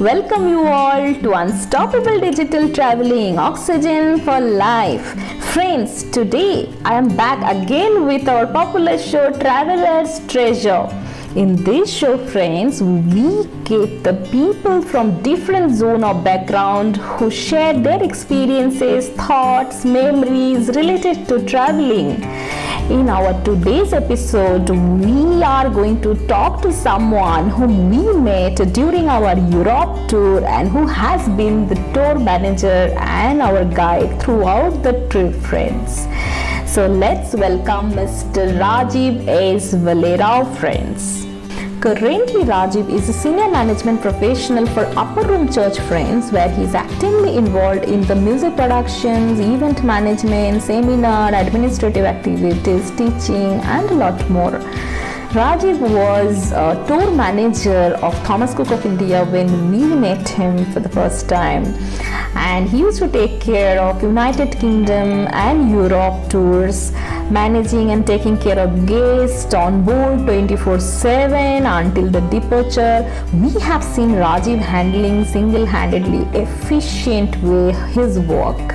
Welcome you all to Unstoppable Digital Traveling, Oxygen for Life. Friends, today I am back again with our popular show Traveler's Treasure. In this show, friends, we get the people from different zone of background who share their experiences, thoughts, memories related to traveling. In our today's episode, we are going to talk to someone whom we met during our Europe tour and who has been the tour manager and our guide throughout the trip, friends. So let's welcome Mr. Rajeev S Bhalerao, friends. Currently, Rajeev is a senior management professional for Upper Room Church, friends, where he is actively involved in the music productions, event management, seminar, administrative activities, teaching, and a lot more. Rajeev was a tour manager of Thomas Cook of India when we met him for the first time, and he used to take care of United Kingdom and Europe tours, managing and taking care of guests on board 24/7 until the departure. We have seen Rajeev handling single-handedly efficient way his work.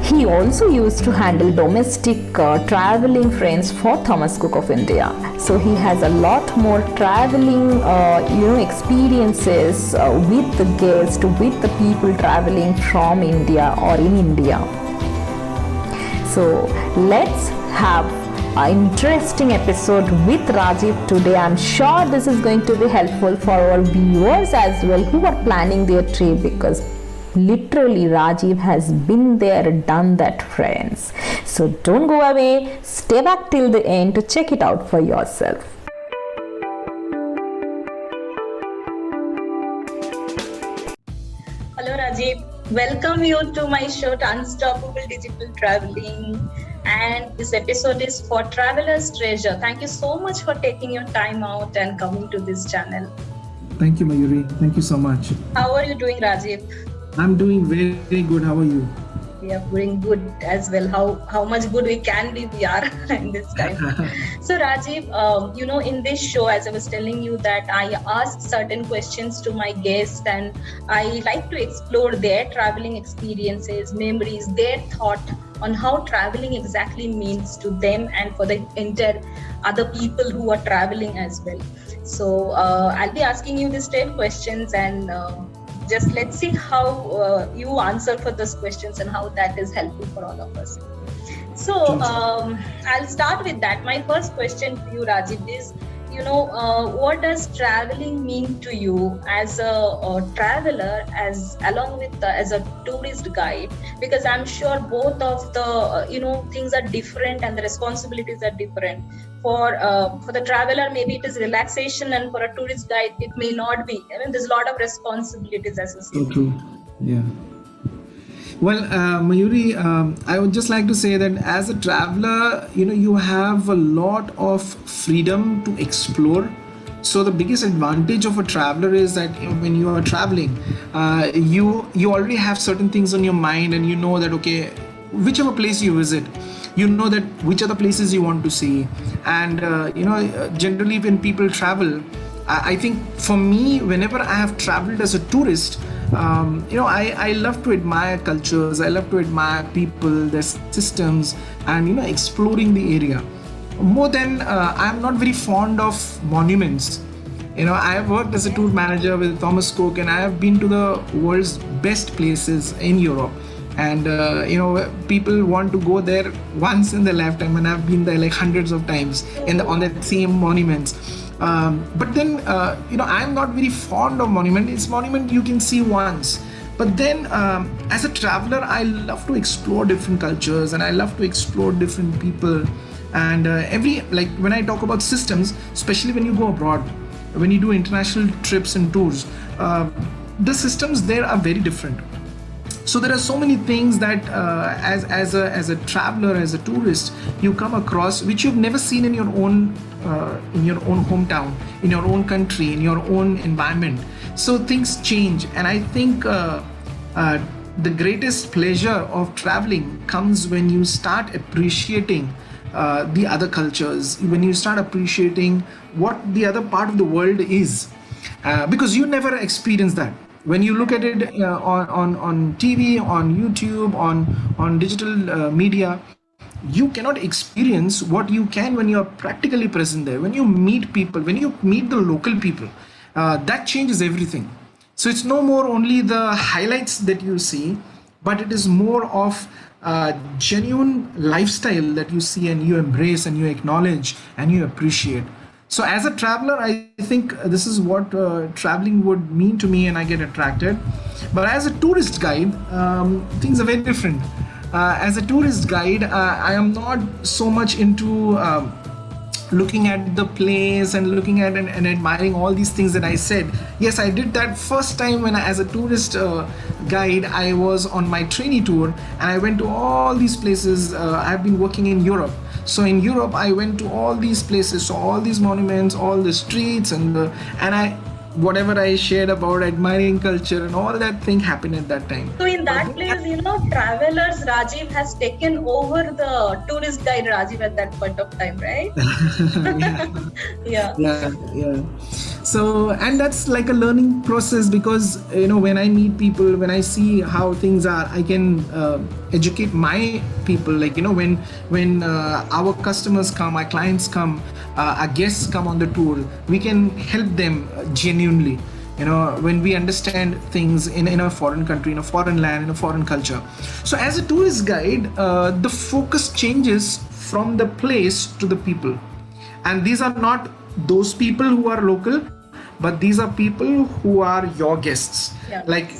He also used to handle domestic traveling, friends, for Thomas Cook of India. So he has a lot more traveling experiences with the guests, with the people traveling from India or in India. So let's have an interesting episode with Rajeev today. I'm sure this is going to be helpful for our viewers as well who are planning their trip, because literally Rajeev has been there, done that, friends. So don't go away, stay back till the end to check it out for yourself. Hello Rajeev, welcome you to my show Unstoppable Digital Traveling, and this episode is for Traveler's Treasure. Thank you so much for taking your time out and coming to this channel. Thank you, Mayuri. Thank you so much. How are you doing, Rajeev? I'm doing very, very good. How are you? We are doing good as well. How much good we can be, we are in this time. So Rajeev, in this show, as I was telling you, that I ask certain questions to my guests, and I like to explore their traveling experiences, memories, their thought on how traveling exactly means to them and for the entire other people who are traveling as well. So I'll be asking you these 10 questions, and just let's see how you answer for those questions and how that is helpful for all of us. So I'll start with that. My first question to you, Rajeev, is what does traveling mean to you as a traveler, as a tourist guide? Because I'm sure both of the things are different and the responsibilities are different. For the traveler, maybe it is relaxation, and for a tourist guide, it may not be. I mean, there's a lot of responsibilities associated. So true. Yeah. Well, Mayuri, I would just like to say that as a traveler, you have a lot of freedom to explore. So the biggest advantage of a traveler is that when you are traveling, you already have certain things on your mind, and you know that, okay, whichever place you visit, you know that which are the places you want to see. And generally when people travel, I think for me, whenever I have traveled as a tourist, I love to admire cultures, I love to admire people, their systems, and exploring the area. More than I'm not very fond of monuments. I have worked as a tour manager with Thomas Cook, and I have been to the world's best places in Europe. And people want to go there once in their lifetime, and I've been there like hundreds of times on that same monuments. But then I'm not very fond of monument. It's monument you can see once. But then as a traveler, I love to explore different cultures, and I love to explore different people. And when I talk about systems, especially when you go abroad, when you do international trips and tours, the systems there are very different. So there are so many things that as a traveler, as a tourist, you come across which you've never seen in your own hometown, in your own country, in your own environment. So things change, and I think the greatest pleasure of traveling comes when you start appreciating the other cultures, when you start appreciating what the other part of the world is. because you never experience that. When you look at it on TV, on YouTube, on digital media, you cannot experience what you can when you are practically present there. When you meet people, when you meet the local people, that changes everything. So it's no more only the highlights that you see, but it is more of genuine lifestyle that you see and you embrace and you acknowledge and you appreciate. So as a traveler, I think this is what traveling would mean to me, and I get attracted. But as a tourist guide, things are very different. As a tourist guide, I am not so much into looking at the place and looking at and admiring all these things that I said. Yes, I did that first time when as a tourist guide, I was on my trainee tour and I went to all these places. I've been working in Europe. So in Europe, I went to all these places, so all these monuments, all the streets, and whatever I shared about admiring culture and all that thing happened at that time. So in that place, travelers Rajiv has taken over the tourist guide Rajiv at that point of time, right? Yeah. So, and that's like a learning process, because when I meet people, when I see how things are, I can educate my people. Like when our customers come, our clients come, our guests come on the tour, we can help them genuinely. When we understand things in a foreign country, in a foreign land, in a foreign culture. So as a tourist guide, the focus changes from the place to the people. And these are not those people who are local, but these are people who are your guests. Yeah. Like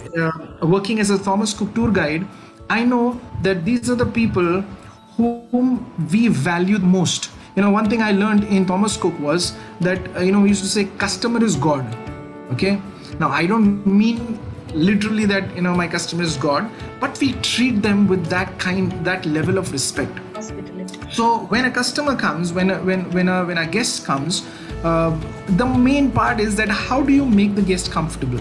working as a Thomas Cook tour guide, I know that these are the people whom we value the most. One thing I learned in Thomas Cook was that, we used to say customer is God. Okay. Now, I don't mean literally that, my customer is God, but we treat them with that level of respect. Hospitality. So when a customer comes, when a guest comes, the main part is that how do you make the guest comfortable?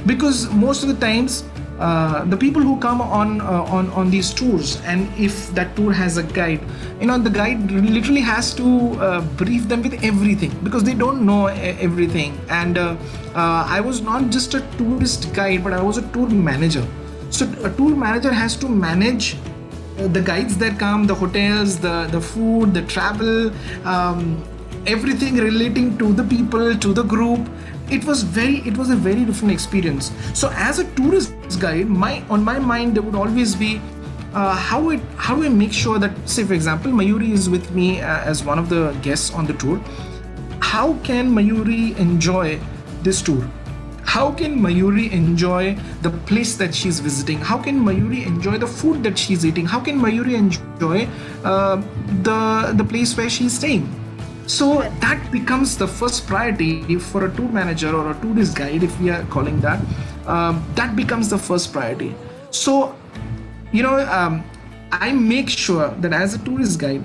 Because most of the times, the people who come on these tours, and if that tour has a guide, the guide literally has to brief them with everything, because they don't know everything. And I was not just a tourist guide, but I was a tour manager. So a tour manager has to manage the guides that come, the hotels, the food, the travel, everything relating to the people, to the group. It was a very different experience. So as a tourist guide, on my mind there would always be how do I make sure that, say for example, Mayuri is with me as one of the guests on the tour. How can Mayuri enjoy this tour? How can Mayuri enjoy the place that she's visiting? How can Mayuri enjoy the food that she's eating? How can Mayuri enjoy the place where she's staying? So that becomes the first priority for a tour manager or a tourist guide, if we are calling that. That becomes the first priority. So, I make sure that as a tourist guide,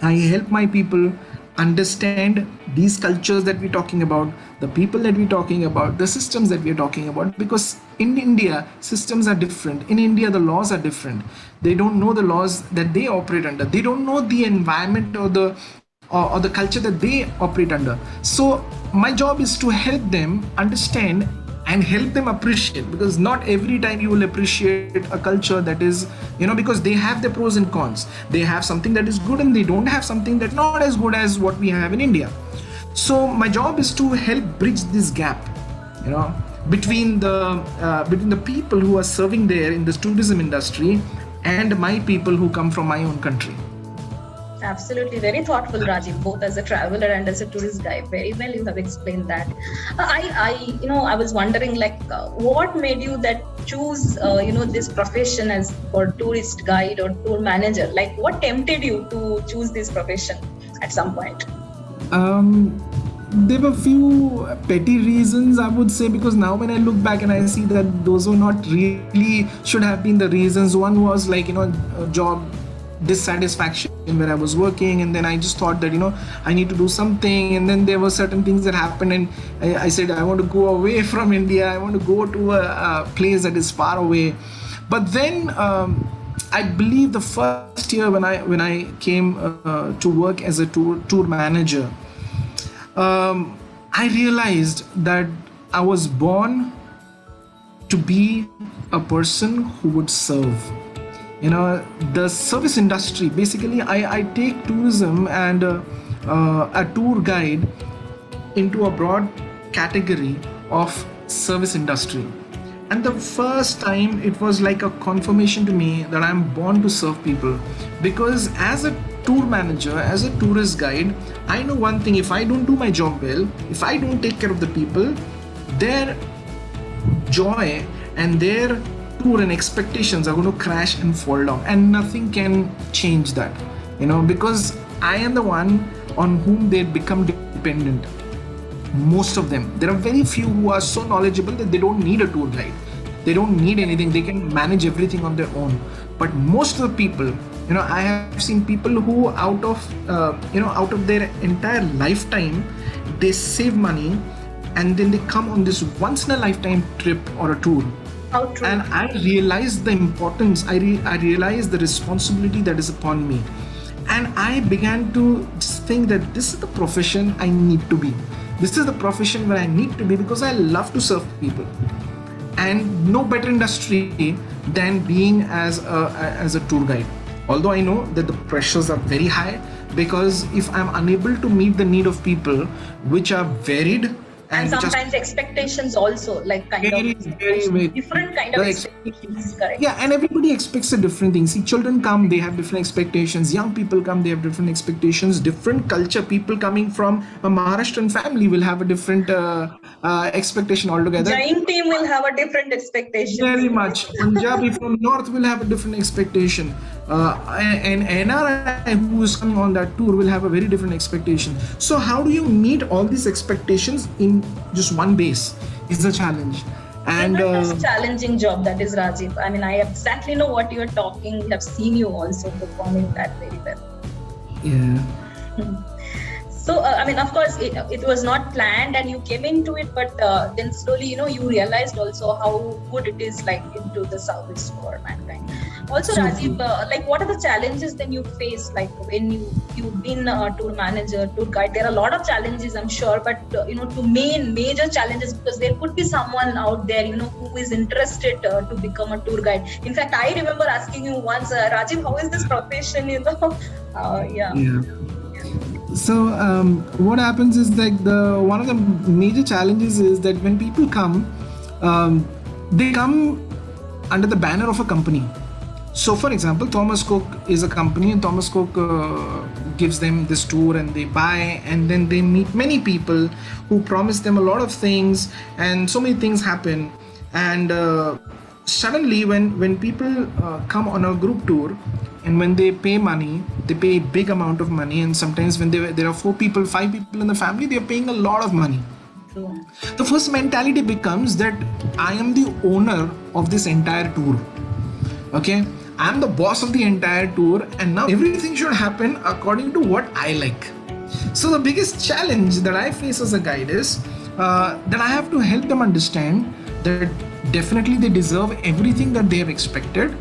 I help my people understand these cultures that we're talking about, the people that we're talking about, the systems that we're talking about. Because in India, systems are different. In India, the laws are different. They don't know the laws that they operate under. They don't know the environment or the culture that they operate under. So my job is to help them understand and help them appreciate, because not every time you will appreciate a culture that is, because they have their pros and cons. They have something that is good and they don't have something that's not as good as what we have in India. So my job is to help bridge this gap, between the people who are serving there in this tourism industry and my people who come from my own country. Absolutely, very thoughtful, Rajiv, both as a traveler and as a tourist guide. Very well, you have explained that. I was wondering, what made you that choose, this profession as for tourist guide or tour manager? Like, what tempted you to choose this profession at some point? There were few petty reasons, I would say, because now when I look back and I see that those were not really should have been the reasons. One was job dissatisfaction where I was working, and then I just thought that I need to do something, and then there were certain things that happened, and I said I want to go away from India. I want to go to a place that is far away. But then I believe the first year when I came to work as a tour manager, I realized that I was born to be a person who would serve. The service industry, basically, I take tourism and a tour guide into a broad category of service industry. And the first time it was like a confirmation to me that I'm born to serve people. Because as a tour manager, as a tourist guide, I know one thing: if I don't do my job well, if I don't take care of the people, their joy and their tour and expectations are going to crash and fall down, and nothing can change that, because I am the one on whom they become dependent. Most of them, there are very few who are so knowledgeable that they don't need a tour guide, they don't need anything, they can manage everything on their own. But most of the people, I have seen people who out of their entire lifetime, they save money and then they come on this once in a lifetime trip or a tour. How true. And I realized the importance, I realized the responsibility that is upon me. And I began to just think that this is the profession I need to be. This is the profession where I need to be, because I love to serve people. And no better industry than being as a tour guide. Although I know that the pressures are very high, because if I'm unable to meet the need of people, which are varied, and sometimes expectations also, like very different kind of expectations, correct? Yeah, and everybody expects a different thing. See, children come, they have different expectations. Young people come, they have different expectations. Different culture, people coming from a Maharashtrian family will have a different expectation altogether. Giant team will have a different expectation. Very much. Punjabi from north will have a different expectation. And NRI who is coming on that tour will have a very different expectation. So how do you meet all these expectations in just one base is the challenge. And it's a challenging job, that is, Rajeev. I mean, I exactly know what you're talking. I have seen you also performing that very well. Yeah. So, I mean, of course, it was not planned and you came into it, but then slowly, you realized also how good it is, like, into the service for mankind. Also, Rajeev, like, what are the challenges then you face, like, when you've been a tour manager, tour guide? There are a lot of challenges, I'm sure, but, two major challenges, because there could be someone out there, who is interested to become a tour guide. In fact, I remember asking you once, Rajeev, how is this profession, Yeah. So what happens is, like, one of the major challenges is that when people come, they come under the banner of a company. So, for example, Thomas Cook is a company, and Thomas Cook gives them this tour, and they buy, and then they meet many people who promise them a lot of things, and so many things happen. And suddenly, when people come on a group tour, and when they pay money, they pay a big amount of money, and sometimes when there are 4 people, 5 people in the family, they are paying a lot of money. True. The first mentality becomes that I am the owner of this entire tour. Okay, I'm the boss of the entire tour, and now everything should happen according to what I like. So the biggest challenge that I face as a guide is that I have to help them understand that definitely they deserve everything that they have expected,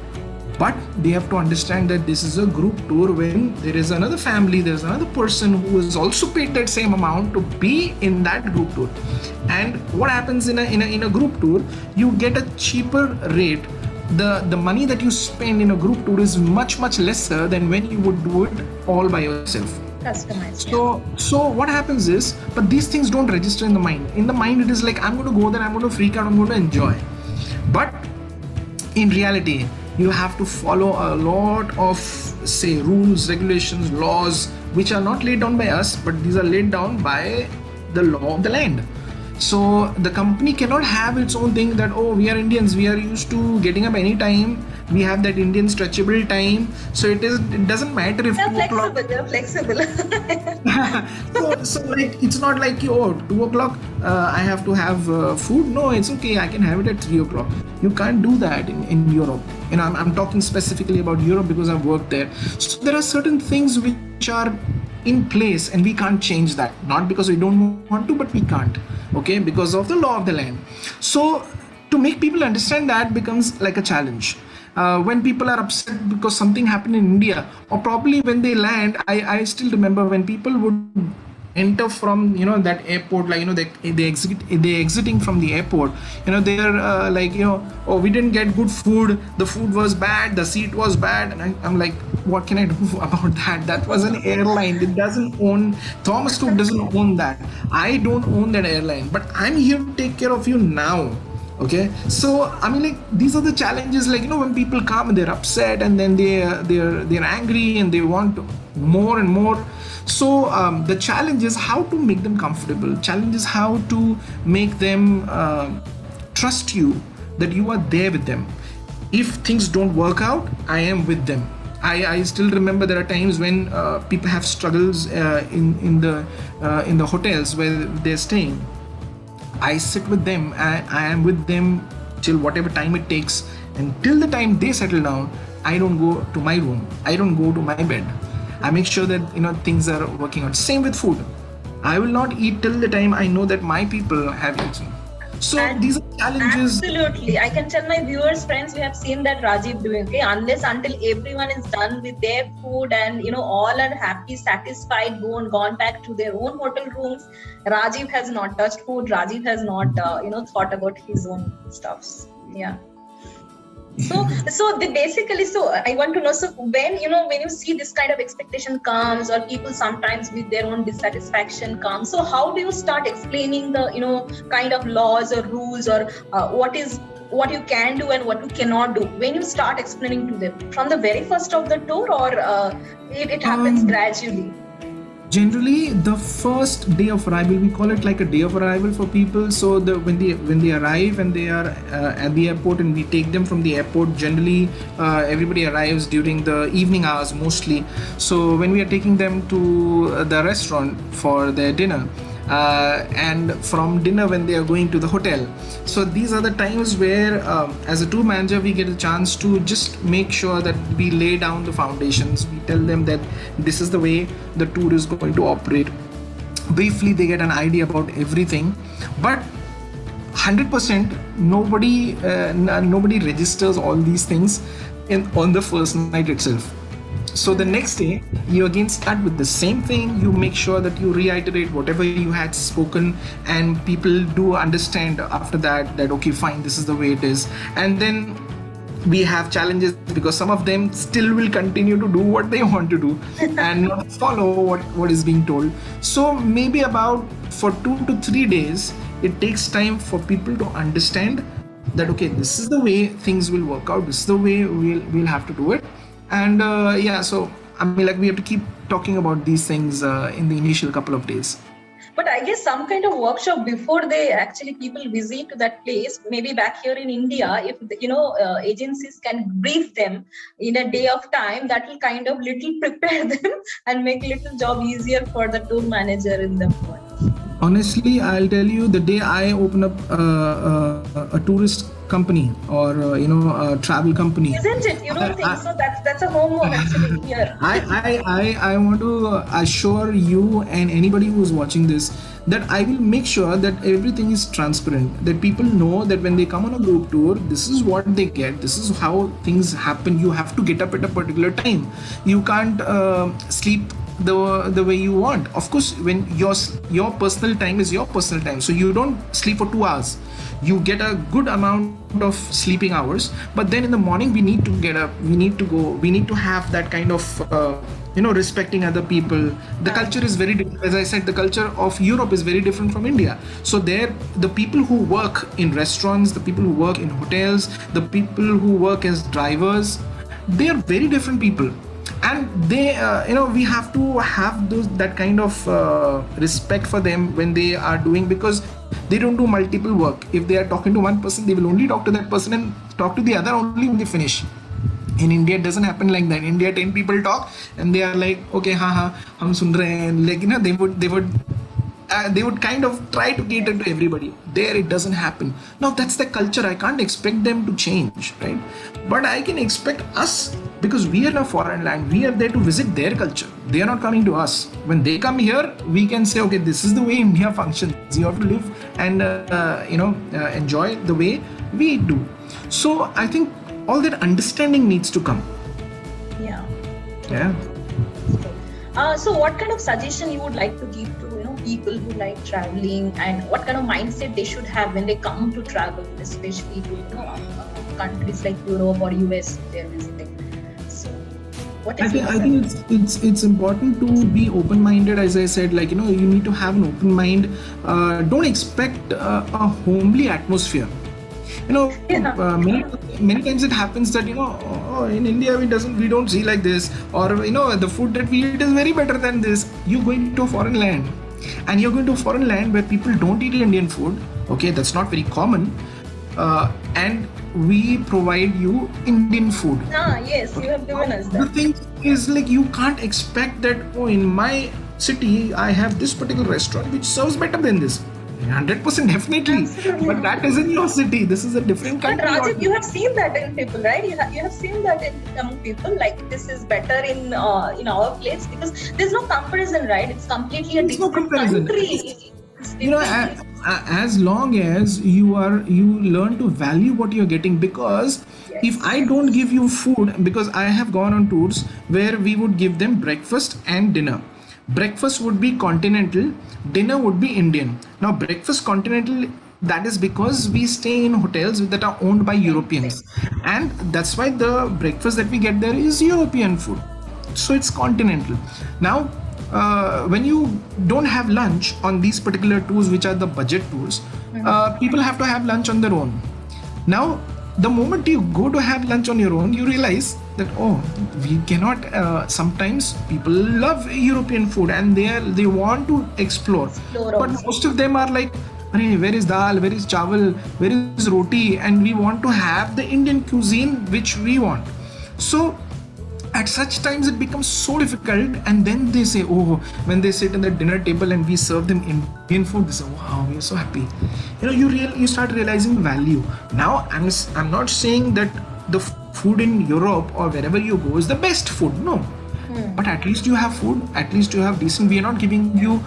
but they have to understand that this is a group tour when there is another family, there's another person who is also paid that same amount to be in that group tour. And what happens in a group tour, you get a cheaper rate. The money that you spend in a group tour is much lesser than when you would do it all by yourself. Customized. So what happens is, but these things don't register in the mind. In the mind, it is like, I'm going to go there, I'm going to freak out, I'm going to enjoy. But in reality, you have to follow a lot of, say, rules, regulations, laws, which are not laid down by us, but these are laid down by the law of the land. So the company cannot have its own thing that, oh, we are Indians, we are used to getting up any time, we have that Indian stretchable time, so it doesn't matter if they're flexible. so like, it's not like, 2 o'clock I have to have food. No, it's okay, I can have it at 3 o'clock. You can't do that in Europe. I'm talking specifically about Europe because I've worked there. So there are certain things which are in place, and we can't change that, not because we don't want to, but we can't, okay, because of the law of the land. So to make people understand that becomes like a challenge. When people are upset because something happened in India, or probably when they land, I still remember when people would enter from that airport, like they exiting from the airport, they're like, oh, we didn't get good food, the food was bad, the seat was bad, and I'm like, what can I do about that? That was an airline. It doesn't own, Thomas Cook doesn't own that. I don't own that airline, but I'm here to take care of you now. Okay, so I mean, like, these are the challenges, like, when people come and they're upset, and then they're angry and they want more and more. So the challenge is how to make them comfortable. Challenge is how to make them trust you, that you are there with them. If things don't work out, I am with them. I still remember there are times when people have struggles in the hotels where they're staying. I sit with them. I am with them till whatever time it takes, and till the time they settle down, I don't go to my room. I don't go to my bed. I make sure that things are working out. Same with food. I will not eat till the time I know that my people have eaten. So these are challenges. Absolutely, I can tell my viewers, friends, we have seen that Rajeev doing. Okay, until everyone is done with their food and all are happy, satisfied, gone back to their own hotel rooms, Rajeev has not touched food. Rajeev has not thought about his own stuffs. Yeah. So I want to know, so when you see this kind of expectation comes, or people sometimes with their own dissatisfaction comes, so how do you start explaining the kind of laws or rules, or what you can do and what you cannot do, when you start explaining to them from the very first of the tour, or it happens gradually? Generally, the first day of arrival, we call it like a day of arrival for people. So when they arrive and they are at the airport, and we take them from the airport, generally everybody arrives during the evening hours mostly. So when we are taking them to the restaurant for their dinner, and from dinner when they are going to the hotel, so these are the times where as a tour manager, we get a chance to just make sure that we lay down the foundations. We tell them that this is the way the tour is going to operate. Briefly, they get an idea about everything, but 100% nobody registers all these things on the first night itself. So the next day, you again start with the same thing. You make sure that you reiterate whatever you had spoken, and people do understand after that okay, fine, this is the way it is. And then we have challenges, because some of them still will continue to do what they want to do and not follow what is being told. So maybe about for 2 to 3 days, it takes time for people to understand that okay, this is the way things will work out, this is the way we'll have to do it. And so I mean, like, we have to keep talking about these things in the initial couple of days. But I guess some kind of workshop before they actually people visit to that place, maybe back here in India, if agencies can brief them in a day of time, that will kind of little prepare them and make little job easier for the tour manager in the point. Honestly, I'll tell you, the day I open up a tourist company or a travel company, isn't it? You don't think so? That's a homework actually here. I want to assure you and anybody who is watching this that I will make sure that everything is transparent, that people know that when they come on a group tour, this is what they get, this is how things happen. You have to get up at a particular time. You can't sleep the way you want. Of course, when your personal time is your personal time, so you don't sleep for 2 hours. You get a good amount of sleeping hours, but then in the morning we need to get up, we need to go, we need to have that kind of respecting other people. The culture is very different. As I said, the culture of Europe is very different from India. So there, the people who work in restaurants, the people who work in hotels, the people who work as drivers, they are very different people. And they we have to have that kind of respect for them when they are doing, because they don't do multiple work. If they are talking to one person, they will only talk to that person and talk to the other only when they finish. In India, it doesn't happen like that. In India, 10 people talk and they are like, okay, hum sun rahe hain. Like, they would kind of try to cater to everybody. There, it doesn't happen. Now, that's the culture. I can't expect them to change, right? But I can expect us, because we are in a foreign land, we are there to visit their culture. They are not coming to us. When they come here, we can say, okay, this is the way India functions. You have to live and enjoy the way we do. So I think all that understanding needs to come. Yeah. So what kind of suggestion you would like to give to people who like traveling, and what kind of mindset they should have when they come to travel, especially to countries like Europe or US they're visiting? So what is your I think it's important to be open-minded. As I said, like you need to have an open mind. Don't expect a homely atmosphere. yeah. Many times it happens that oh, in India we don't see like this, or the food that we eat is very better than this. You're going to a foreign land, and you're going to a foreign land where people don't eat Indian food. Okay, that's not very common, and we provide you Indian food. Yes, you have given us The that. thing is, like, you can't expect that, oh, in my city I have this particular restaurant which serves better than this. 100% definitely, but Absolutely. that is in your city. This is a different But country Rajiv, you altogether. have seen that in people, right? You have seen that in among people. Like this is better in our place because there's no comparison, right? It's completely a There's no different comparison. country. It's different place. As long as you learn to value what you're getting, because if I Yes. don't give you food, because I have gone on tours where we would give them breakfast and dinner. Breakfast would be continental, dinner would be Indian. Now breakfast continental, that is because we stay in hotels that are owned by Same, Europeans, same. and that's why the breakfast that we get there is European food, so it's continental. Now when you don't have lunch on these particular tours, which are the budget tours, people have to have lunch on their own. Now the moment you go to have lunch on your own, you realize that, oh, we cannot, sometimes people love European food and they want to explore, Explore but also. most of them are like, "Arey, where is dal, where is chawal, where is roti," and we want to have the Indian cuisine which we want. So at such times it becomes so difficult, and then they say, oh, when they sit in the dinner table and we serve them Indian food, they say, wow, we're so happy. You start realizing value. Now I'm not saying that the food in Europe or wherever you go is the best food, no, but at least you have food, at least you have decent. We are not giving you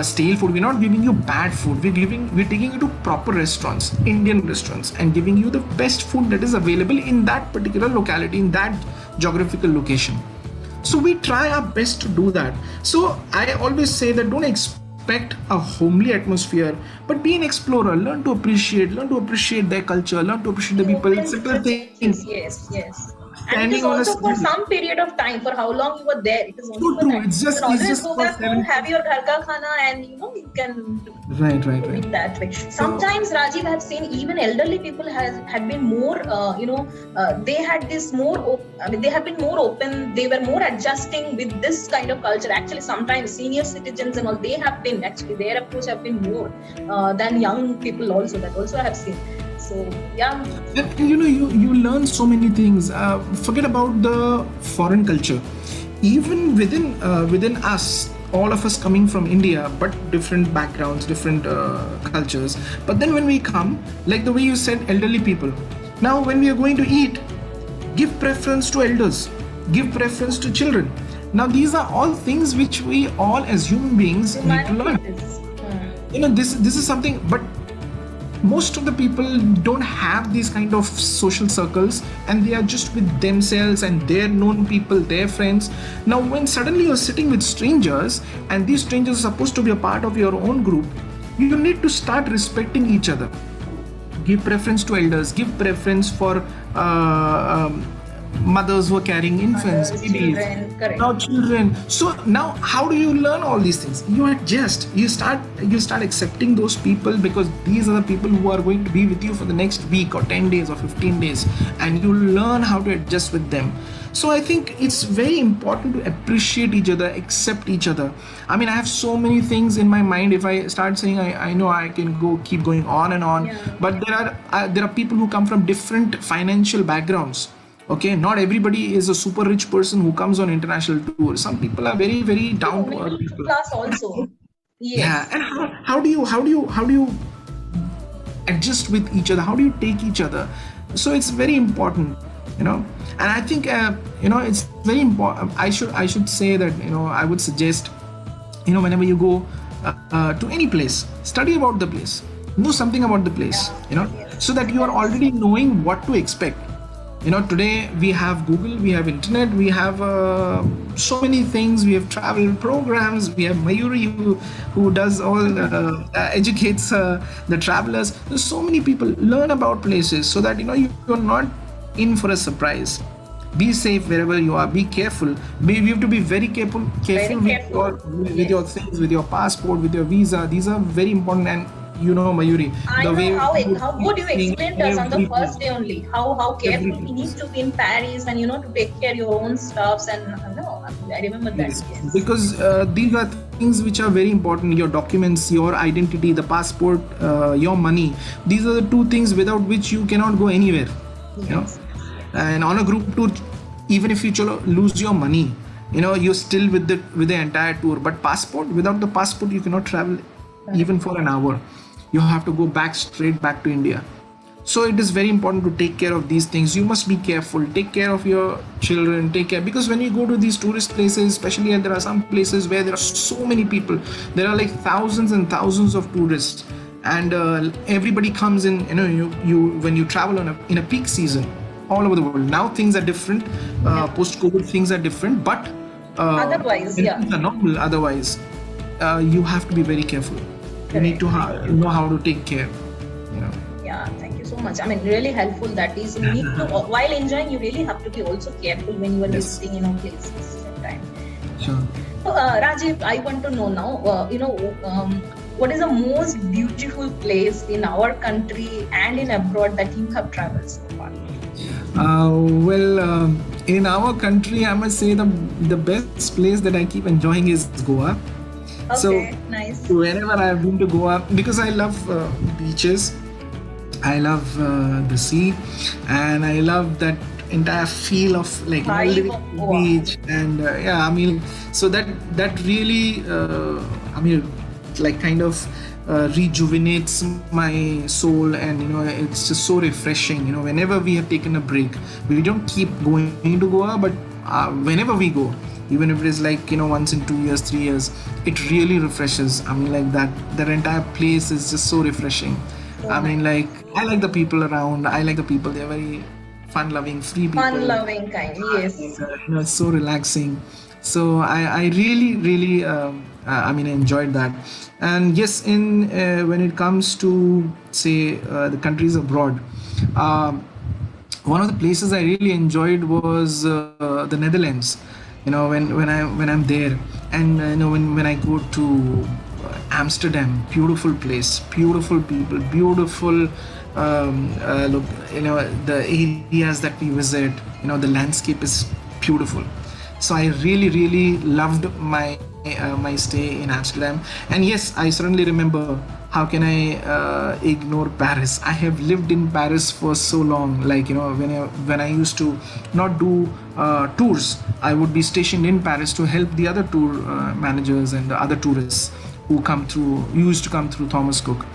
stale food, we're not giving you bad food, we're taking you to proper restaurants, Indian restaurants, and giving you the best food that is available in that particular locality, in that geographical location. So we try our best to do that. So I always say that don't expect a homely atmosphere, but be an explorer. Learn to appreciate their culture, learn to appreciate the Be people. open to Simple the things. changes. Yes, yes. And it is Standing on a also for street. some period of time. For how long you were there, it is only So for true. that. You can It's always just go for back home, 7 days. have your ghar ka khana, and you can Right, right, do right. it that way. So Sometimes Rajiv, I have seen even elderly people had been more, they had this more. I mean, they have been more open. They were more adjusting with this kind of culture. Actually, sometimes senior citizens and all, they have been actually their approach have been more than young people also. That also I have seen. So yeah. and you learn so many things. Forget about the foreign culture. Even within us, all of us coming from India, but different backgrounds, different cultures. But then when we come, like the way you said, elderly people. Now when we are going to eat, give preference to elders, give preference to children. Now these are all things which we all as human beings need to Humanity learn. it is. This is something, but most of the people don't have these kind of social circles, and they are just with themselves and their known people, their friends. Now when suddenly you're sitting with strangers, and these strangers are supposed to be a part of your own group, you need to start respecting each other. Give preference to elders, give preference for mothers who are carrying infants, Mothers, babies, children, correct. now children. So now how do you learn all these things? You adjust, you start accepting those people, because these are the people who are going to be with you for the next week or 10 days or 15 days, and you learn how to adjust with them. So I think it's very important to appreciate each other, accept each other. I mean, I have so many things in my mind. If I start saying, I know I can keep going on and on. Yeah. But there are people who come from different financial backgrounds. Okay, not everybody is a super rich person who comes on international tour. Some people are very, very down No, to earth middle people. class also. Yeah, Yes. and how do you adjust with each other? How do you take each other? So it's very important, and I think it's very important. I should say that I would suggest, whenever you go to any place, study about the place, know something about the place, Yeah. Yes. so that you are Yes. already knowing what to expect. Today we have Google, we have internet, we have so many things. We have travel programs. We have Mayuri who does all educates the travelers. There's so many people learn about places so that you're not in for a surprise. Be safe wherever you are. Be careful. You have to be very careful. Very With careful. your things, with your passport, with your visa. These are very important. And Mayuri, I the know way how would you explain to us on the everything, first day only how careful we everything. need to be in Paris and to take care your own stuffs and I remember that. Yes. Yes. Because these are things which are very important. Your documents, your identity, the passport, your money. These are the two things without which you cannot go anywhere. Yes. And on a group tour, even if you lose your money, you're still with the entire tour. But passport, without the passport, you cannot travel even for an hour. You have to go straight back to India. So it is very important to take care of these things. You must be careful. Take care of your children. Take care, because when you go to these tourist places, especially, there are some places where there are so many people. There are like thousands and thousands of tourists, and everybody comes in. You when you travel in a peak season all over the world. Now things are different. Post-COVID things are different, but Otherwise, when yeah. things are normal. Otherwise, you have to be very careful. You need to know how to take care. Yeah, thank you so much. I mean, really helpful. That is, you need to while enjoying, you really have to be also careful when you are Yes. visiting, places sometimes. Sure. So, Rajiv, I want to know now. What is the most beautiful place in our country and in abroad that you have traveled so far? In our country, I must say the best place that I keep enjoying is Goa. Okay, So nice. whenever I've been to Goa, because I love beaches, I love the sea, and I love that entire feel of like Vibe living of on the Goa. beach, and I mean, so that really, I mean, like kind of rejuvenates my soul, and it's just so refreshing. Whenever we have taken a break, we don't keep going to Goa, but whenever we go, even if it is like once in 2 years, 3 years, it really refreshes. I mean, like that entire place is just so refreshing. I mean, like, I like the people around. I like the people. They're very fun-loving, free people. Fun-loving kind, yes. And, it's so relaxing. So I really, really, I mean, I enjoyed that. And yes, in when it comes to say the countries abroad, one of the places I really enjoyed was the Netherlands. When I'm there, and when I go to Amsterdam, beautiful place, beautiful people, beautiful look. The areas that we visit. The landscape is beautiful. So I really, really loved my stay in Amsterdam. And yes, I certainly remember. How can I ignore Paris? I have lived in Paris for so long. Like when I used to not do tours, I would be stationed in Paris to help the other tour managers and the other tourists who used to come through Thomas Cook.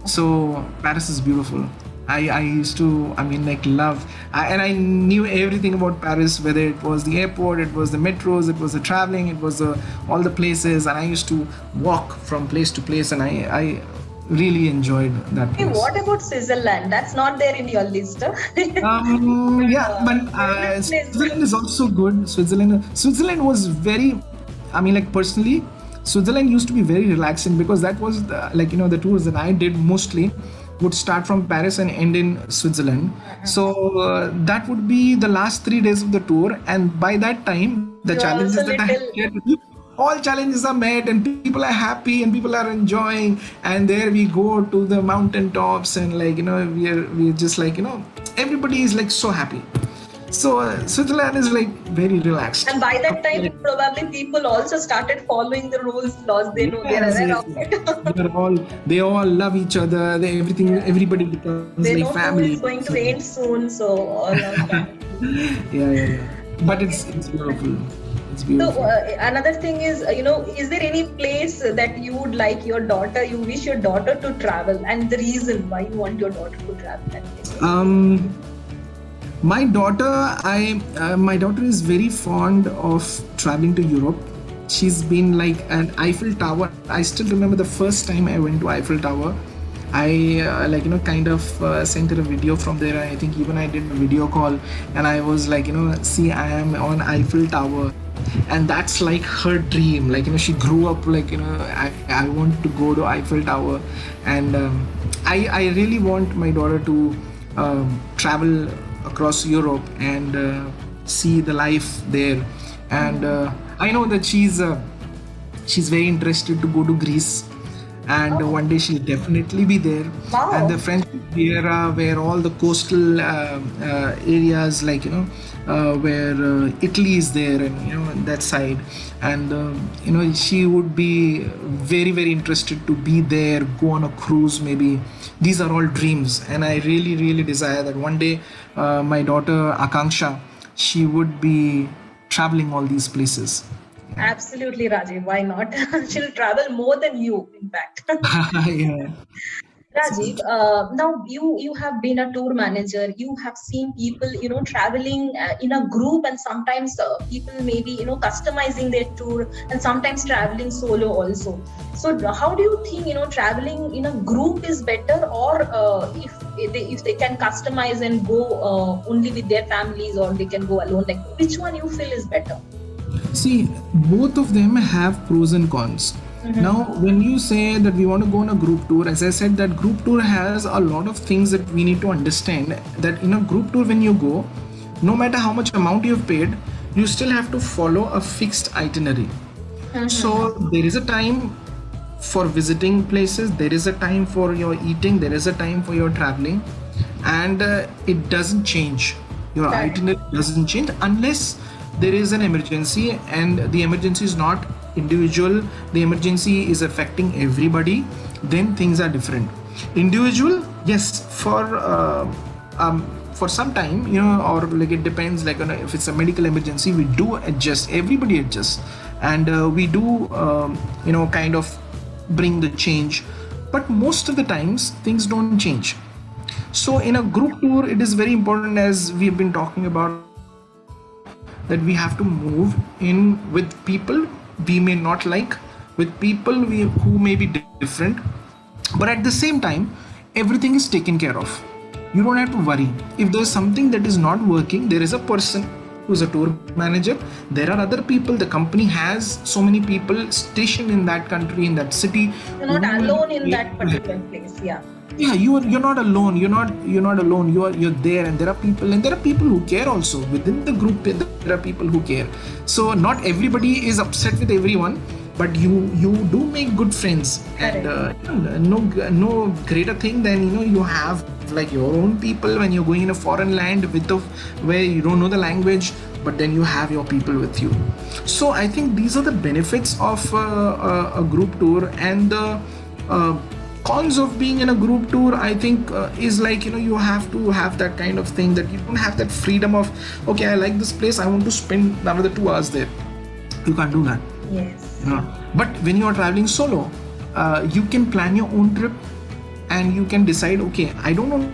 So Paris is beautiful. I used to, I mean, like, love, and I knew everything about Paris, whether it was the airport, it was the metros, it was the traveling, it was all the places, and I used to walk from place to place, and I really enjoyed that Hey, place. what about Switzerland? That's not there in your list. Huh? Yeah, but Switzerland is also good. Switzerland was very, I mean, like, personally, Switzerland used to be very relaxing, because that was the tours that I did mostly would start from Paris and end in Switzerland. So that would be the last 3 days of the tour, and by that time, the You're challenges also that I little- had, all challenges are met, and people are happy, and people are enjoying. And there we go to the mountain tops, and we're just everybody is like so happy. So Switzerland is like very relaxed. And by that time, probably people also started following the rules, laws. They know they're aware of it. They all love each other. Everybody becomes They like know family. who is going to end soon. So all of that. Yeah. But it's beautiful. It's So beautiful. another thing is, is there any place that you would like your daughter, you wish your daughter to travel, and the reason why you want your daughter to travel that place? My daughter is very fond of traveling to Europe. She's been like an Eiffel Tower. I still remember the first time I went to Eiffel Tower. I kind of sent her a video from there. I think even I did a video call, and I was like, see, I am on Eiffel Tower, and that's like her dream. Like, she grew up like, I want to go to Eiffel Tower, and I really want my daughter to travel across Europe and see the life there. And I know that she's very interested to go to Greece, and one day she'll definitely be there. Wow. And the French Riviera, where all the coastal areas, like where Italy is there, and that side, and she would be very, very interested to be there, go on a cruise maybe. These are all dreams, and I really, really desire that one day my daughter Akanksha, she would be traveling all these places. Absolutely, Rajiv. Why not? She'll travel more than you, in fact. Yeah. Rajiv, now you have been a tour manager. You have seen people, traveling in a group, and sometimes people maybe, customizing their tour, and sometimes traveling solo also. So, how do you think, traveling in a group is better, or if they can customize and go only with their families, or they can go alone? Like, which one you feel is better? See, both of them have pros and cons. Now, when you say that we want to go on a group tour, as I said, that group tour has a lot of things that we need to understand. That in a group tour, when you go, no matter how much amount you've paid, you still have to follow a fixed itinerary. So there is a time for visiting places, there is a time for your eating, there is a time for your traveling, and it doesn't change. Your itinerary doesn't change unless there is an emergency, and the emergency is not individual, the emergency is affecting everybody. Then things are different. Individual, yes, for some time, or like it depends, like if it's a medical emergency, we do adjust, everybody adjusts, and we do kind of bring the change, but most of the times things don't change. So in a group tour, it is very important, as we have been talking about, that we have to move in with people we may not like, with people who may be different, but at the same time everything is taken care of. You don't have to worry. If there's something that is not working, there is a person who's a tour manager, there are other people, the company has so many people stationed in that country, in that city. You're not alone in that particular place. Yeah, you're not alone. You're not alone. You're there, and there are people who care also within the group. There are people who care. So not everybody is upset with everyone, but you do make good friends. And no greater thing than you have like your own people when you're going in a foreign land where you don't know the language, but then you have your people with you. So I think these are the benefits of a group tour, and the cons of being in a group tour, I think, is like you have to have that kind of thing, that you don't have that freedom of, okay, I like this place, I want to spend another 2 hours there. You can't do that. Yes. But when you are traveling solo, you can plan your own trip, and you can decide, okay, I don't know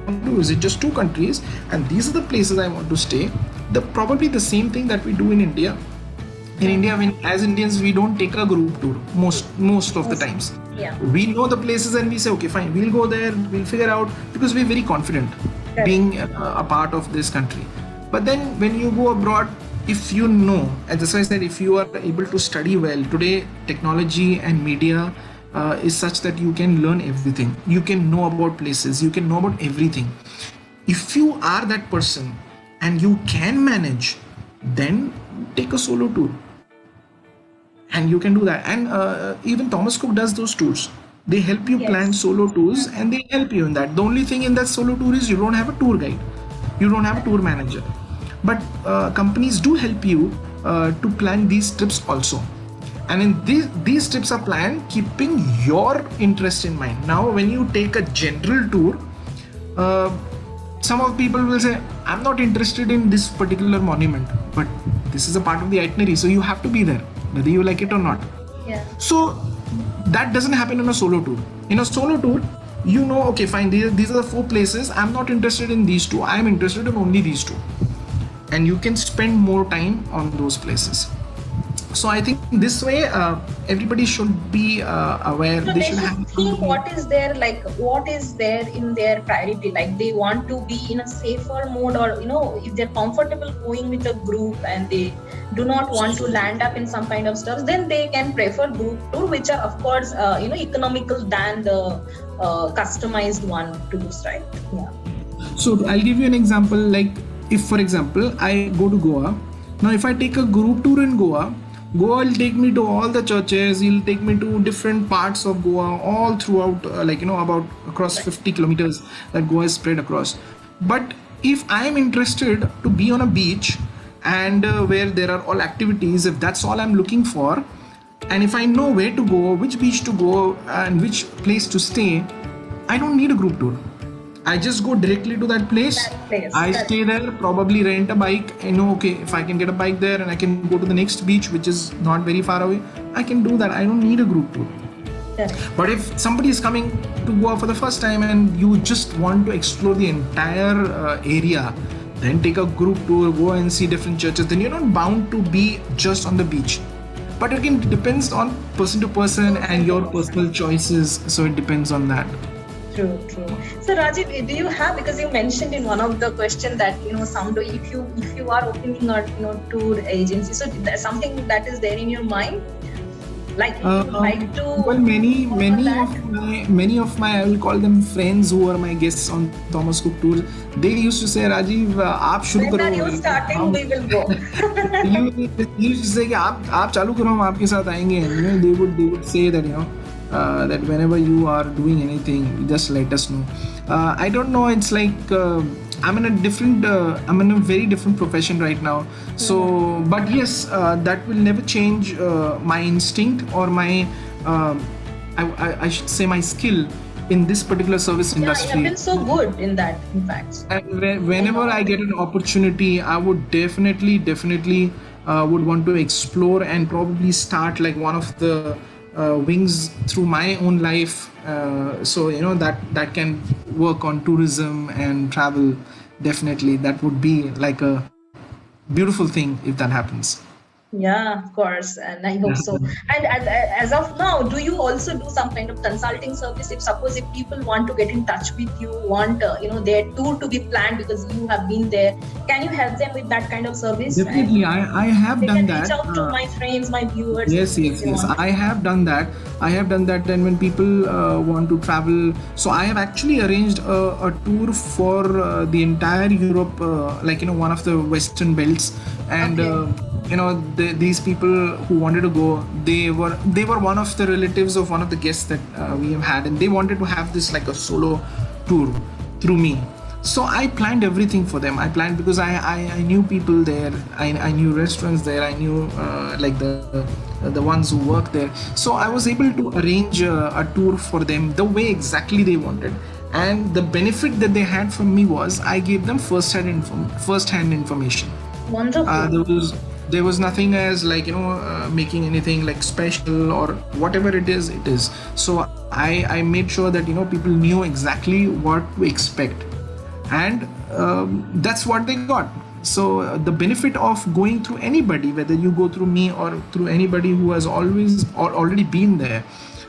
to visit just 2 countries, and these are the places I want to stay. Probably the same thing that we do in India. In India, as Indians, we don't take a group tour most of the times. Yeah. We know the places and we say, okay, fine, we'll go there, we'll figure out, because we're very confident being a part of this country. But then when you go abroad, if you know, as that's why I said, if you are able to study well, today technology and media is such that you can learn everything. You can know about places, you can know about everything. If you are that person and you can manage, then take a solo tour. And you can do that. And even Thomas Cook does those tours. They help you plan solo tours, and they help you in that. The only thing in that solo tour is you don't have a tour guide. You don't have a tour manager. But companies do help you to plan these trips also. And in these trips are planned keeping your interest in mind. Now, when you take a general tour, some of people will say, I'm not interested in this particular monument, but this is a part of the itinerary, so you have to be there, whether you like it or not. Yeah. So that doesn't happen in a solo tour. In a solo tour, okay, fine, these are the 4 places. I'm not interested in these 2. I'm interested in only these 2. And you can spend more time on those places. So I think this way everybody should be aware. So They they should should have think what is there in their priority. Like they want to be in a safer mode, or if they're comfortable going with a group and they do not want to land up in some kind of stuff, then they can prefer group tour, which are of course economical than the customized one tours, right? Yeah. So I'll give you an example. Like if, for example, I go to Goa. Now, if I take a group tour in Goa, Goa will take me to all the churches. He'll take me to different parts of Goa, all throughout, about across 50 kilometers that Goa is spread across. But if I am interested to be on a beach and where there are all activities, if that's all I'm looking for, and if I know where to go, which beach to go, and which place to stay, I don't need a group tour. I just go directly to that place. I stay there, probably rent a bike. I know, okay, if I can get a bike there and I can go to the next beach, which is not very far away, I can do that. I don't need a group tour. But if somebody is coming to Goa for the first time and you just want to explore the entire area, then take a group tour, go and see different churches. Then you're not bound to be just on the beach. But again, it depends on person to person and your personal choices. So it depends on that. True. So Rajeev, do you have, because you mentioned in one of the question that someday if you are opening a tour agency, so that's something that is there in your mind, like you would like to. Well, many of my I will call them friends who are my guests on Thomas Cook tours. They used to say, Rajeev, आप शुरू करो. When are you starting? We will go. You used to say कि आप चालू करो, हम आपके साथ आएंगे. They would say that that whenever you are doing anything, just let us know. I don't know, it's like I'm in a very different profession right now. So, but yes, that will never change my instinct or my, I should say, my skill in this particular service industry. Yeah, you have been so good in that, in fact. And whenever I get an opportunity, I would definitely would want to explore and probably start like one of the wings through my own life, so that can work on tourism and travel. Definitely that would be like a beautiful thing if that happens. Yeah, of course, and I hope so. And as of now, do you also do some kind of consulting service? If people want to get in touch with you, want their tour to be planned because you have been there, can you help them with that kind of service? Definitely, I have done that. Reach out to my friends, my viewers. Yes. I have done that. Then when people want to travel, so I have actually arranged a tour for the entire Europe, one of the Western belts, and. These people who wanted to go, they were one of the relatives of one of the guests that we have had, and they wanted to have this like a solo tour through me. So I planned everything for them. I planned because I knew people there, I knew restaurants there, I knew the ones who work there. So I was able to arrange a tour for them the way exactly they wanted. And the benefit that they had from me was I gave them first-hand information. Wonderful. There was nothing as making anything like special or whatever it is. So I made sure that people knew exactly what to expect, and that's what they got. So the benefit of going through anybody, whether you go through me or through anybody who has already been there,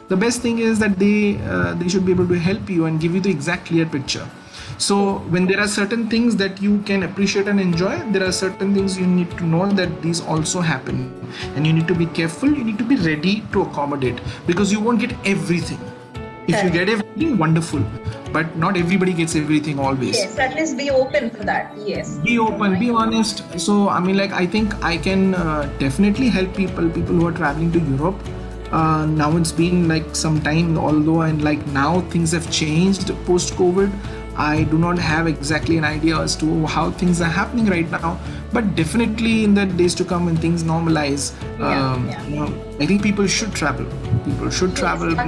the best thing is that they should be able to help you and give you the exact clear picture. So when there are certain things that you can appreciate and enjoy, there are certain things you need to know that these also happen, and you need to be careful. You need to be ready to accommodate, because you won't get everything. If you get everything, wonderful, but not everybody gets everything always. Yes, at least be open for that. Yes. Be open, be honest. So I think I can definitely help people who are traveling to Europe. Now it's been like some time, although, and like now things have changed post-COVID. I do not have exactly an idea as to how things are happening right now, but definitely in the days to come when things normalize, I think people should travel. Once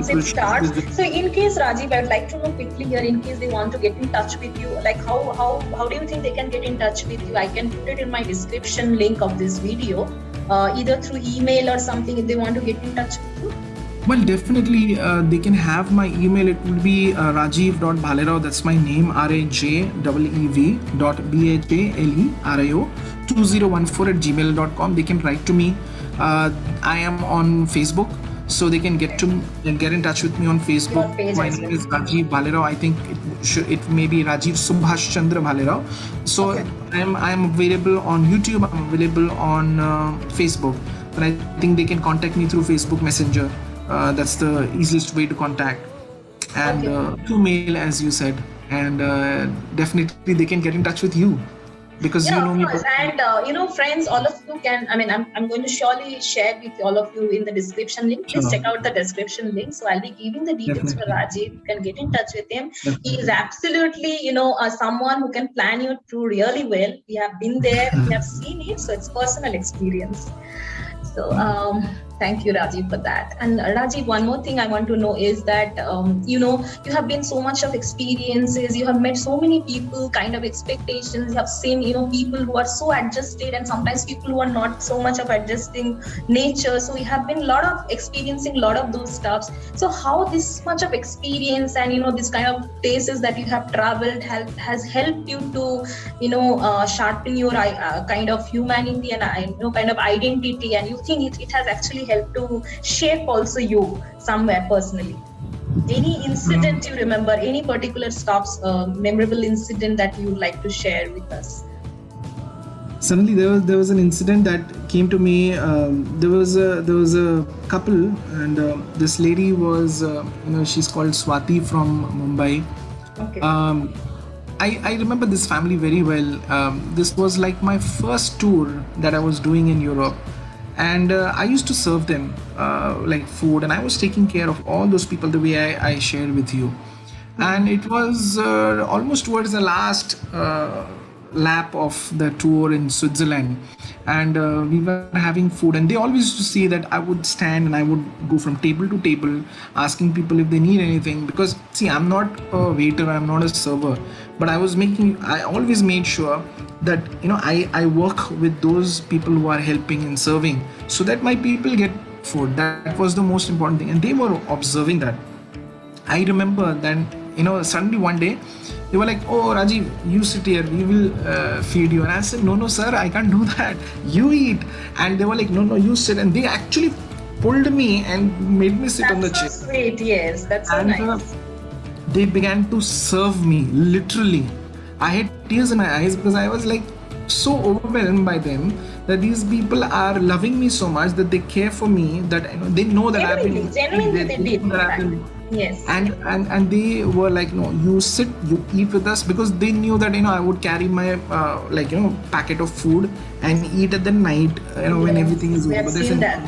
it starts. So in case, Rajeev, I would like to know quickly here, in case they want to get in touch with you, like how do you think they can get in touch with you? I can put it in my description link of this video, either through email or something if they want to get in touch with you. Well, definitely they can have my email. It will be Rajeev.Bhalerao. That's my name, RAJEEV.BHALERAO 2014 @gmail.com. They can write to me. I am on Facebook, so they can get in touch with me on Facebook. Your page My as name well. is Rajeev Bhalerao. I think it may be Rajeev Subhash Chandra Bhalerao. So Okay. I'm available on YouTube. I'm available on Facebook. But I think they can contact me through Facebook Messenger. That's the easiest way to contact. And Okay. through mail, as you said. And definitely they can get in touch with you because Yeah, you of know me course. personally. And friends, all of you can. I mean, I'm going to surely share with all of you in the description link. Please Sure, check out the description link. So I'll be giving the details for definitely, Rajiv. You can get in touch with him. He is definitely. absolutely, someone who can plan you through really well. We have been there, we have seen it, so it's personal experience. So thank you, Rajiv, for that. And Rajiv, one more thing I want to know is that you have been so much of experiences. You have met so many people, kind of expectations. You have seen people who are so adjusted, and sometimes people who are not so much of adjusting nature. So you have been a lot of experiencing a lot of those stuffs. So how this much of experience and this kind of places that you have traveled has helped you to sharpen your kind of humanity and kind of identity, and you think it has actually helped to shape also you somewhere personally? Any incident you remember, any particular stops, memorable incident that you would like to share with us? Suddenly there was an incident that came to me. There was a couple, and this lady was she's called Swati from Mumbai. Okay. I remember this family very well. This was like my first tour that I was doing in Europe, and I used to serve them like food, and I was taking care of all those people the way I shared with you. And it was almost towards the last lap of the tour in Switzerland, and we were having food, and they always used to see that I would stand and I would go from table to table asking people if they need anything, because see, I'm not a waiter, I'm not a server, but I always made sure that I work with those people who are helping and serving, so that my people get food. That was the most important thing, and they were observing that. I remember then, suddenly one day they were like, "Oh, Rajiv, you sit here. We will feed you." And I said, "No, no, sir, I can't do that. You eat." And they were like, "No, no, you sit." And they actually pulled me and made me sit on the That's so chair. sweet. Yes, that's so And nice. they began to serve me literally. I had tears in my eyes because I was like so overwhelmed by them, that these people are loving me so much, that they care for me, that they know that I've been Genuinely, they did. In that I've fact. been Yes. and they were like, "No, you sit, you eat with us," because they knew that I would carry my packet of food and eat at the night, when Yes, everything is we over. have But they seen said, that.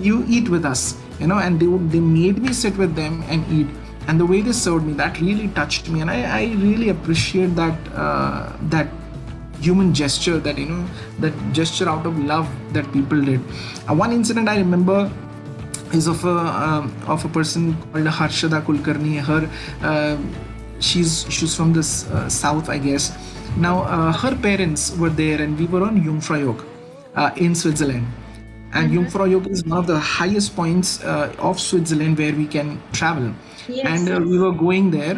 you eat with us, and they made me sit with them and eat. And the way they served me, that really touched me, and I really appreciate that human gesture, that gesture out of love that people did. One incident I remember is of a person called Harshada Kulkarni. She's from the south, I guess. Now her parents were there, and we were on Jungfraujoch in Switzerland. And Jungfraujoch is one of the highest points of Switzerland where we can travel. Yes, And yes. we were going there,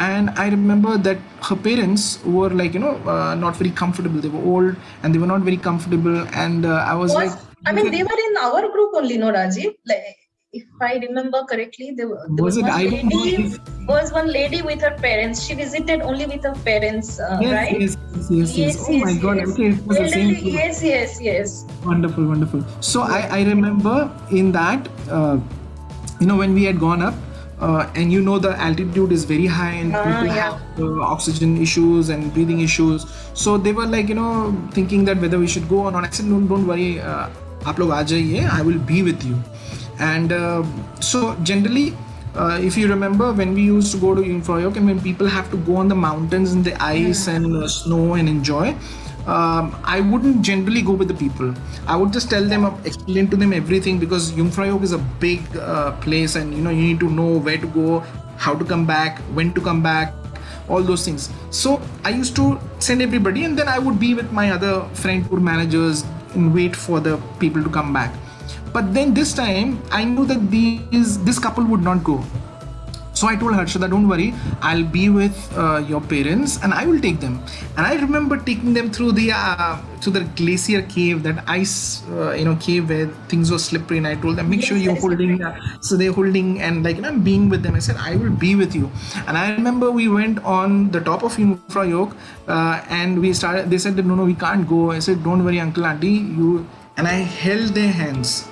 and I remember that her parents were like not very comfortable. They were old and they were not very comfortable, and I was like, They were in our group only, no, Rajiv? Like, if I remember correctly, there was was it? one I don't know lady. if Was one lady with her parents. She visited only with her parents, yes, right? yes. Yes, Oh my yes, God! yes. Okay, it was the same Elderly. group. Yes, yes, yes. Wonderful, wonderful. So Yes. I remember in that, when we had gone up, and the altitude is very high, and people Yeah. have oxygen issues and breathing issues. So they were like, thinking that whether we should go or not. I said, "No, don't worry. आप लोग आ जाइए. I will be with you." And so generally, if you remember, when we used to go to Jungfraujoch, and when people have to go on the mountains in the ice and snow and enjoy, I wouldn't generally go with the people. I would just tell them, explain to them everything, because Jungfraujoch is a big place, and you need to know where to go, how to come back, when to come back, all those things. So I used to send everybody, and then I would be with my other friend tour managers and wait for the people to come back. But then this time I knew that this couple would not go. So I told Harshada, don't worry, I'll be with your parents and I will take them. And I remember taking them through the to the glacier cave, that ice cave where things were slippery. And I told them, make sure you're holding. So they're holding, and like, I'm being with them. I said, I will be with you. And I remember we went on the top of Jungfrau Joch, and we started. They said, no, we can't go. I said, don't worry, uncle, auntie, you. And I held their hands.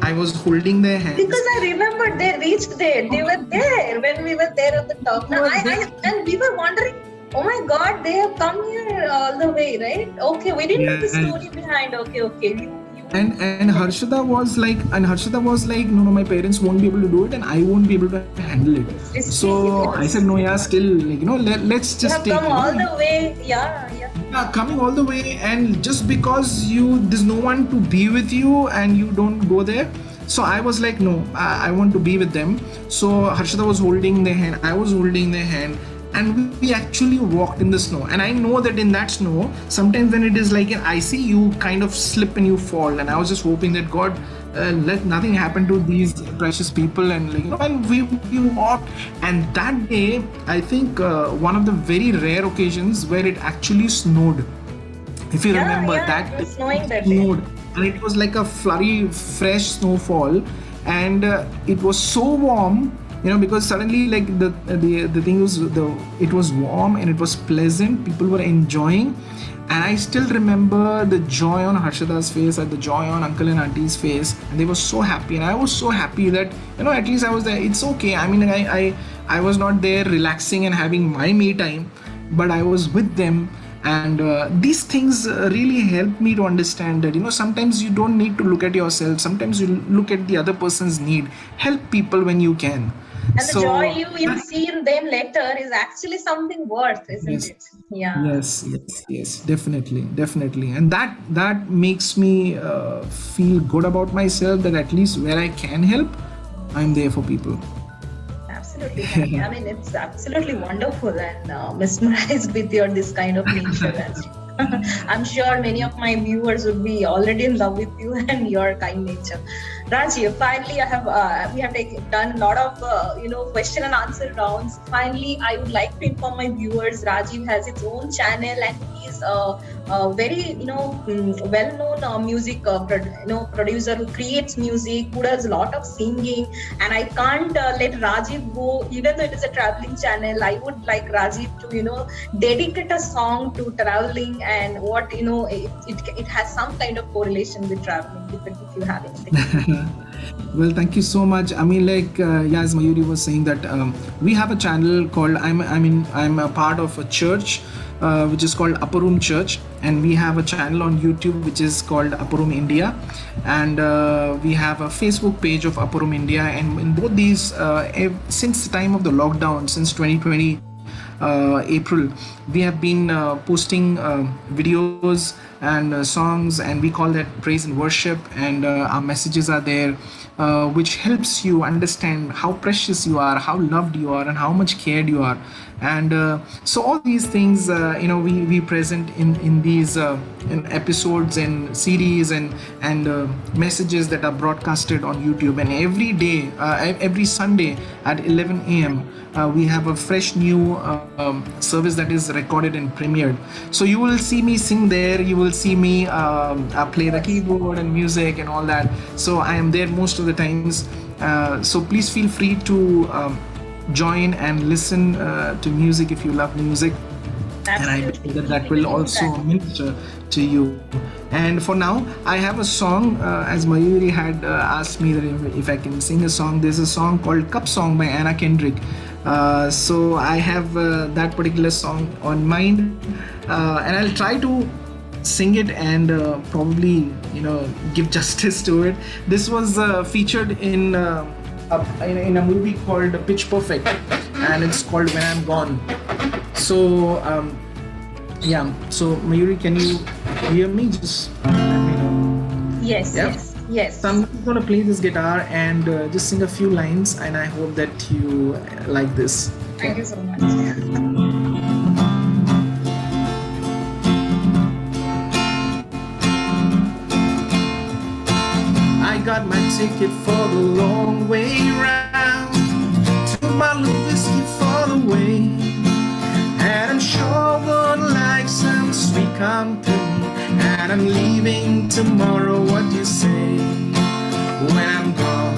I was holding their hands. Because I remember they reached there. They were there when we were there at the top. Now, and we were wondering, oh my God, they have come here all the way, right? Okay, we didn't know the story behind. Okay. And Harshada was like, no, my parents won't be able to do it, and I won't be able to handle it. So I said, no, yeah, still, like, let's just take. Come all the way, yeah. Coming all the way, and just because there's no one to be with you and you don't go there. So I was like, no, I want to be with them. So Harshada was holding their hand, I was holding their hand, and we actually walked in the snow. And I know that in that snow, sometimes when it is like an icy, you kind of slip and you fall. And I was just hoping that God, let nothing happen to these precious people. And and we walked. And that day, I think one of the very rare occasions where it actually snowed. If you remember that, it was snowing that snowed, and it was like a flurry, fresh snowfall, and it was so warm. Because suddenly, like, the thing was, it was warm and it was pleasant. People were enjoying, and I still remember the joy on Harshada's face and the joy on Uncle and Auntie's face, and they were so happy, and I was so happy that at least I was there. It's okay. I mean, I was not there relaxing and having my me time, but I was with them. And these things really help me to understand that sometimes you don't need to look at yourself. Sometimes you look at the other person's need. Help people when you can. And the joy you will see in them later is actually something worth, isn't it? Yeah. Yes, definitely. And that makes me feel good about myself, that at least where I can help, I'm there for people. Absolutely. I mean, it's absolutely wonderful, and mesmerized with your this kind of nature. I'm sure many of my viewers would be already in love with you and your kind nature. Rajeev, finally, we have done a lot of question and answer rounds. Finally, I would like to inform my viewers, Rajeev has its own channel, and he is a very well-known music producer who creates music, who does a lot of singing. And I can't let Rajeev go, even though it is a traveling channel. I would like Rajeev to dedicate a song to traveling, and what it has some kind of correlation with traveling, if you have anything. Well, thank you so much. I mean, like, as Mayuri was saying, that we have a channel called, I'm a part of a church which is called Upper Room Church, and we have a channel on YouTube which is called Upper Room India, and we have a Facebook page of Upper Room India. And in both these, since the time of the lockdown, since 2020 April, we have been posting videos and songs, and we call that praise and worship, and our messages are there, which helps you understand how precious you are, how loved you are, and how much cared you are. And so all these things we present in these in episodes and series and messages that are broadcasted on YouTube. And every day, every Sunday at 11 a.m. We have a fresh new service that is recorded and premiered. So you will see me sing there, you will see me play the keyboard and music and all that. So I am there most of the times. So please feel free to join and listen to music if you love music. Absolutely. And I believe that will also minister to you. And for now, I have a song, as Mayuri had asked me that if I can sing a song. There's a song called Cup Song by Anna Kendrick. So I have that particular song on mind, and I'll try to sing it and probably give justice to it. This was featured in a movie called Pitch Perfect, and it's called When I'm Gone. So so Mayuri, can you hear me? Just let me know. Yes. So I'm just going to play this guitar and just sing a few lines, and I hope that you like this. Thank you so much. I got my ticket for the long way round to bottle of whiskey for the way. And I'm sure would like some sweet company. And I'm leaving tomorrow, what do you say? When I'm gone,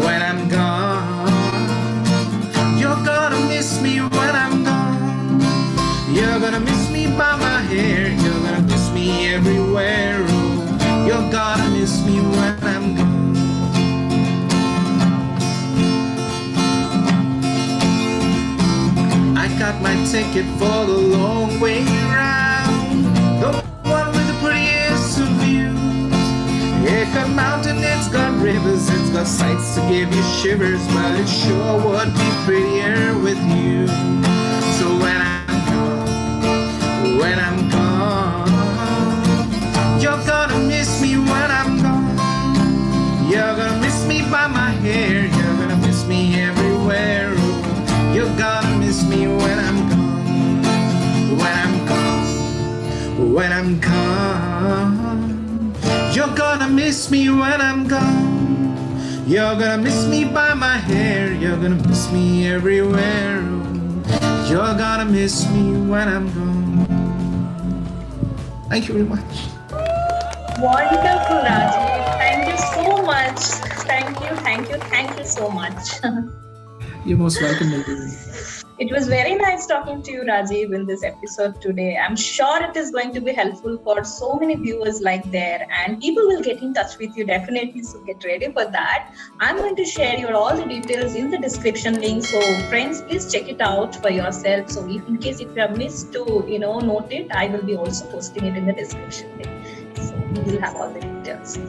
when I'm gone, you're gonna miss me when I'm gone. You're gonna miss me by my hair, you're gonna miss me everywhere. Oh, you're gonna miss me when I'm gone. I got my ticket for the long way round, the one with the prettiest of views. It's got mountains, it's got rivers, it's got sights to give you shivers, but it sure would be prettier with you. So when I'm gone, you're gonna miss me when I'm gone. You're gonna miss me by my hair, you're gonna miss me everywhere. Oh, you're gonna miss me when I'm gone, when I'm gone, when I'm gone. You're gonna miss me when I'm gone. You're gonna miss me by my hair. You're gonna miss me everywhere. Oh, you're gonna miss me when I'm gone. Thank you very much. Wonderful, Rajeev. Thank you so much. Thank you so much. You're most welcome, Mayuri. It was very nice talking to you, Rajeev, in this episode today. I'm sure it is going to be helpful for so many viewers like there, and people will get in touch with you definitely, so get ready for that. I'm going to share your all the details in the description link, so friends, please check it out for yourself. So in case if you have missed to note it, I will be also posting it in the description link. So you will have all the details.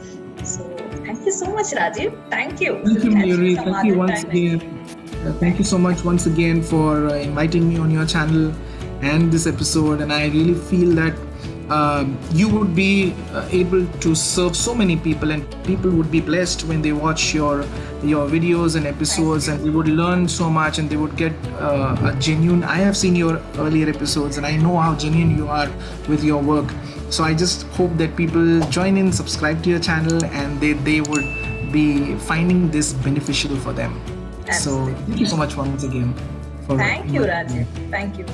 So thank you so much, Rajeev. Thank you. Thank you, Mayuri. Thank you once again. Thank you so much once again for inviting me on your channel and this episode. And I really feel that you would be able to serve so many people, and people would be blessed when they watch your videos and episodes, and they would learn so much, and they would get a genuine. I have seen your earlier episodes, and I know how genuine you are with your work. So I just hope that people join in, subscribe to your channel, and they would be finding this beneficial for them. Absolutely. So thank you so much once again. Thank you, Rajeev. Thank you.